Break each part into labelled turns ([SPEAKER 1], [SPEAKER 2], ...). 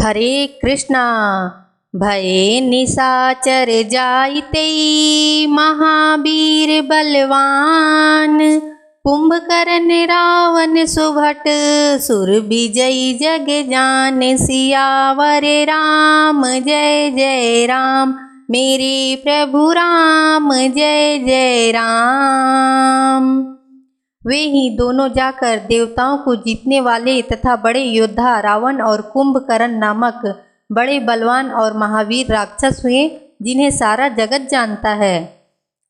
[SPEAKER 1] हरे कृष्णा। भये निशाचर जाइते महावीर बलवान, कुंभकर्ण रावण सुभट सुर विजयी जग जान। सियावर राम जय जय राम, मेरे प्रभु राम जय जय राम। वे ही दोनों जाकर देवताओं को जीतने वाले तथा बड़े योद्धा रावण और कुंभकर्ण नामक बड़े बलवान और महावीर राक्षस हुए, जिन्हें सारा जगत जानता है।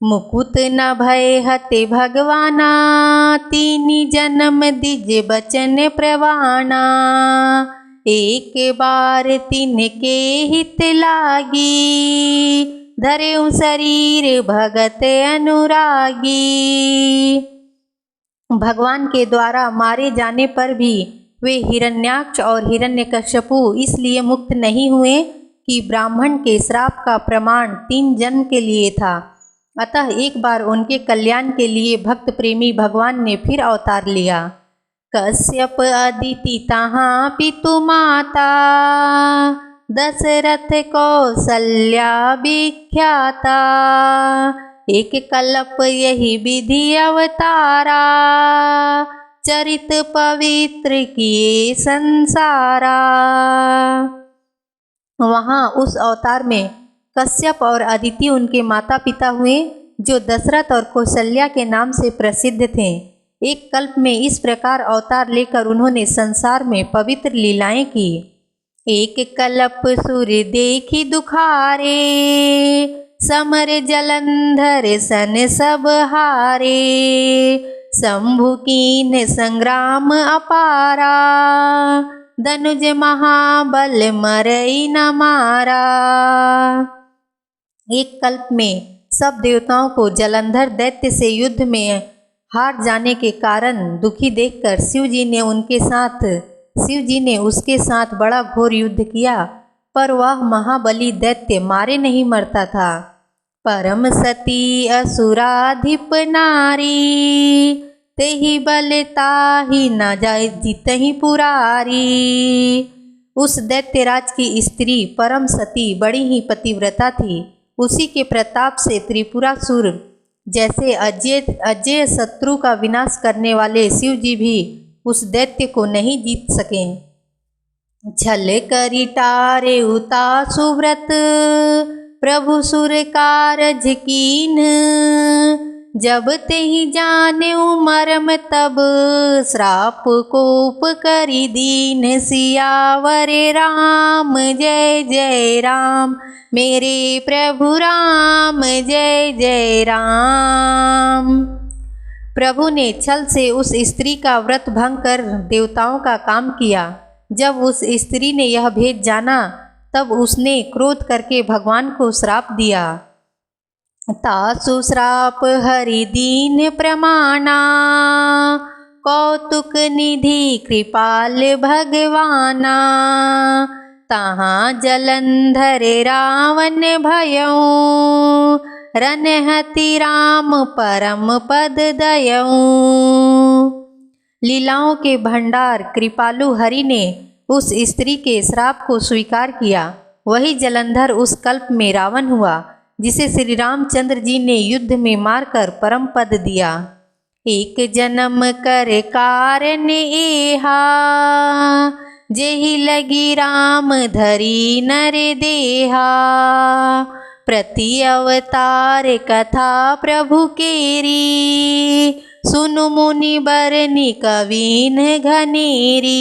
[SPEAKER 1] मुकुत न भय हते भगवाना, तीनी जन्म दिज बचन प्रवाना। एक बार तिनके हित लागी, धरेउ शरीर भगत अनुरागी। भगवान के द्वारा मारे जाने पर भी वे हिरण्याक्ष और हिरण्यकश्यपु इसलिए मुक्त नहीं हुए कि ब्राह्मण के श्राप का प्रमाण 3 जन्म के लिए था। अतः एक बार उनके कल्याण के लिए भक्त प्रेमी भगवान ने फिर अवतार लिया। कश्यप अदिति तहाँ पितु माता, दशरथ कौसल्या विख्याता। एक कल्प यही विधि अवतारा, चरित पवित्र किए संसारा। वहाँ उस अवतार में कश्यप और अदिति उनके माता पिता हुए, जो दशरथ और कौशल्या के नाम से प्रसिद्ध थे। एक कल्प में इस प्रकार अवतार लेकर उन्होंने संसार में पवित्र लीलाएं की। एक कल्प सूर्य देखी दुखारे, समर जलंधर सन सब हारे। शंभु कीन संग्राम अपारा, धनुज महाबल मरई न मारा। एक कल्प में सब देवताओं को जलंधर दैत्य से युद्ध में हार जाने के कारण दुखी देखकर शिव जी ने उसके साथ बड़ा घोर युद्ध किया, पर वह महाबली दैत्य मारे नहीं मरता था। परम सती असुराधिप नारी, तेहि बल ताहि न जाय जितहि पुरारी। उस दैत्यराज की स्त्री परम सती बड़ी ही पतिव्रता थी। उसी के प्रताप से त्रिपुरासुर जैसे अजेय शत्रु का विनाश करने वाले शिव जी भी उस दैत्य को नहीं जीत सके। छल करी टारे उता सुव्रत, प्रभु सुर कारज कीन। जब तेहि जाने मरम तब, श्राप कोप करी दीन। सियावर राम जय जय राम, मेरे प्रभु राम जय जय राम। प्रभु ने छल से उस स्त्री का व्रत भंग कर देवताओं का काम किया। जब उस स्त्री ने यह भेद जाना, तब उसने क्रोध करके भगवान को श्राप दिया। तासु श्राप हरि दीन प्रमाणा, कौतुक निधि कृपाल भगवाना। तहाँ जलंधर रावण भयऊ, रनहति राम परम पद दयऊ। लीलाओं के भंडार कृपालु हरि ने उस स्त्री के श्राप को स्वीकार किया। वही जलंधर उस कल्प में रावण हुआ, जिसे श्री रामचंद्र जी ने युद्ध में मारकर परम पद दिया। एक जन्म कर कारण एहा, जेहि लगी राम धरी नर देहा। प्रति अवतार कथा प्रभु केरी, सुनु मुनि बरनी कवीन घनेरी।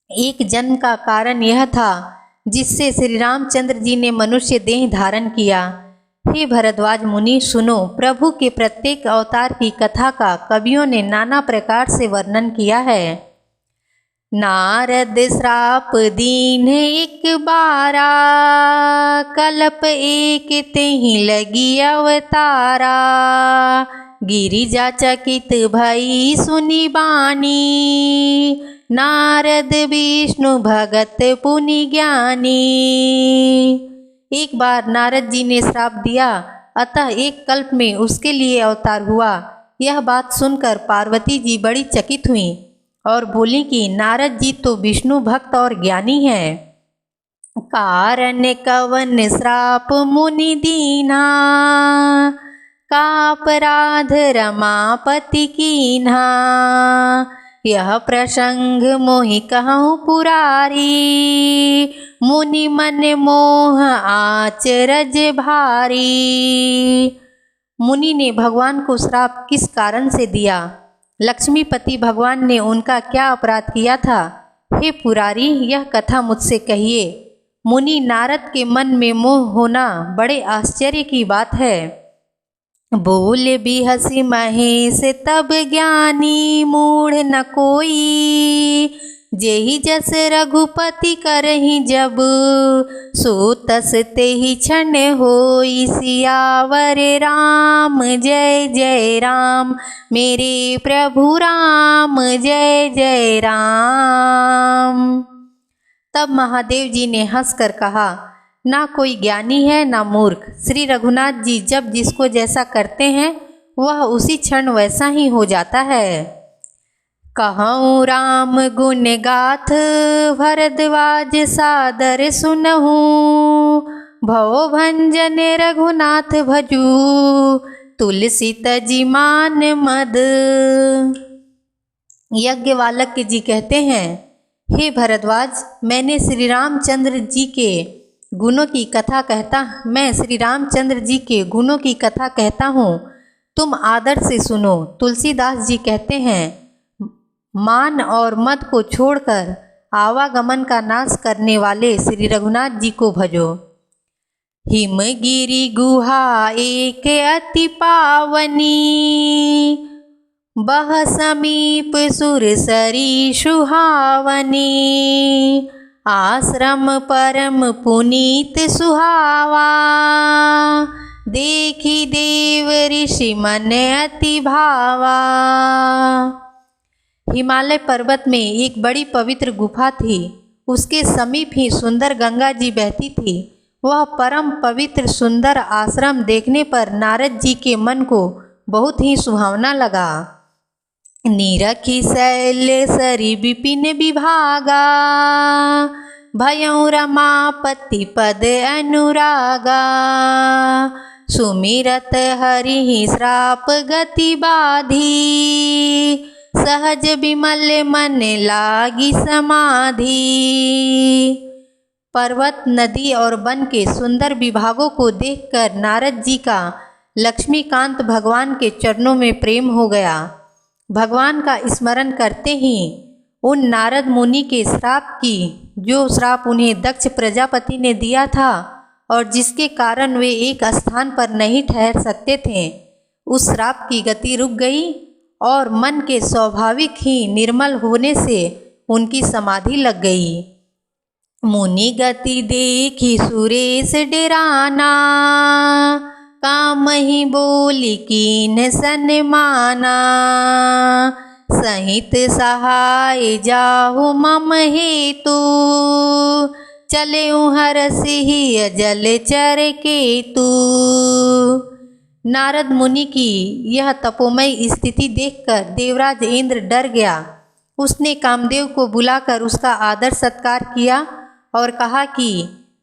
[SPEAKER 1] एक जन्म का कारण यह था जिससे श्री रामचंद्र जी ने मनुष्य देह धारण किया। हे भरद्वाज मुनि सुनो, प्रभु के प्रत्येक अवतार की कथा का कवियों ने नाना प्रकार से वर्णन किया है। नारद श्राप दीन एक बारा, कल्प एक तेहि लगी अवतारा। गिरिजा चकित भई सुनि बानी, नारद विष्णु भगत पुनि ज्ञानी। एक बार नारद जी ने श्राप दिया, अतः एक कल्प में उसके लिए अवतार हुआ। यह बात सुनकर पार्वती जी बड़ी चकित हुईं। और बोली कि नारद जी तो विष्णु भक्त और ज्ञानी हैं। कारण कवन श्राप मुनि दीना, का अपराध रमापति कीन्हा। यह प्रसंग मोहि कहूँ पुरारी, मुनि मन मोह आचरज भारी। मुनि ने भगवान को श्राप किस कारण से दिया? लक्ष्मीपति भगवान ने उनका क्या अपराध किया था? हे पुरारी, यह कथा मुझसे कहिए। मुनि नारद के मन में मोह होना बड़े आश्चर्य की बात है। बोल भी हसी महेश तब ज्ञानी, मूढ़ न कोई। जेहि जस रघुपति करहि जब, सो तस तेहि क्षण होई। सियावर राम जय जय राम, मेरे प्रभु राम जय जय राम। तब महादेव जी ने हंसकर कहा, ना कोई ज्ञानी है ना मूर्ख। श्री रघुनाथ जी जब जिसको जैसा करते हैं वह उसी क्षण वैसा ही हो जाता है। कहूँ राम गुण गाथ, भरद्वाज सादर सुनहु। भव भंजन रघुनाथ भजू, तुलसी तजि मान मद। यज्ञवाल्क्य जी कहते हैं, हे भरद्वाज, मैं श्री रामचंद्र जी के गुणों की कथा कहता हूँ, तुम आदर से सुनो। तुलसीदास जी कहते हैं, मान और मद को छोड़कर आवागमन का नाश करने वाले श्री रघुनाथ जी को भजो। हिमगिरि गुहा एक अति पावनी, बह समीप सुरसरी सुहावनी। आश्रम परम पुनीत सुहावा, देखी देव ऋषि मन अति भावा। हिमालय पर्वत में एक बड़ी पवित्र गुफा थी। उसके समीप ही सुंदर गंगा जी बहती थी। वह परम पवित्र सुंदर आश्रम देखने पर नारद जी के मन को बहुत ही सुहावना लगा। नीरखी शैल सरी विपिन विभागा, भयं रमापति पद अनुरागा। सुमिरत हरि श्राप गति बाधी, सहज विमल मन लागी समाधि। पर्वत, नदी और वन के सुंदर विभागों को देखकर नारद जी का लक्ष्मीकांत भगवान के चरणों में प्रेम हो गया। भगवान का स्मरण करते ही उन नारद मुनि के जो श्राप उन्हें दक्ष प्रजापति ने दिया था और जिसके कारण वे एक स्थान पर नहीं ठहर सकते थे, उस श्राप की गति रुक गई और मन के स्वाभाविक ही निर्मल होने से उनकी समाधि लग गई। मुनि गति देखी सुरेश डेराना, काम ही बोली कीन सन्माना। सहित सहाय जाहु मम हेतु, चले हरसि अजल चर केतु। नारद मुनि की यह तपोमय स्थिति देखकर देवराज इंद्र डर गया। उसने कामदेव को बुलाकर उसका आदर सत्कार किया और कहा कि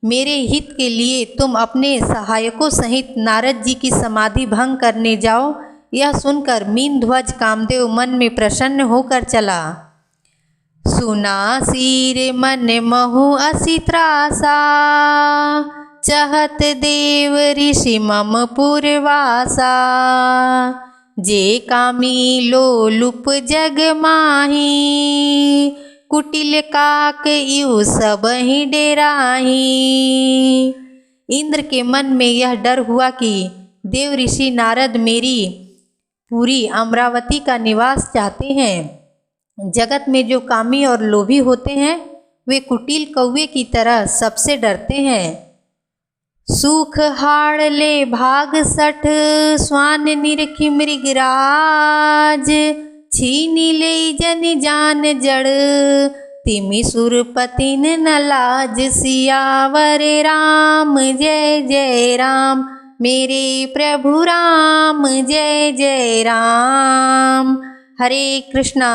[SPEAKER 1] मेरे हित के लिए तुम अपने सहायकों सहित नारद जी की समाधि भंग करने जाओ। यह सुनकर मीनध्वज कामदेव मन में प्रसन्न होकर चला। सुना सिर मन महु असी त्रासा, चहत देव ऋषि मम पुरवासा। जे कामी लोलुप जग माही, कुटिल काक यू सब ही डेराही। इंद्र के मन में यह डर हुआ कि देव ऋषि नारद मेरी पूरी अमरावती का निवास चाहते हैं। जगत में जो कामी और लोभी होते हैं वे कुटिल कौवे की तरह सबसे डरते हैं। सुख हाड़ ले भाग सठ, स्वान निरखी मृगराज। छीनी ले जन जान जड़, तिमि सुरपतिन न लाज। सियावर राम जय जय राम, मेरे प्रभु राम जय जय राम। हरे कृष्णा।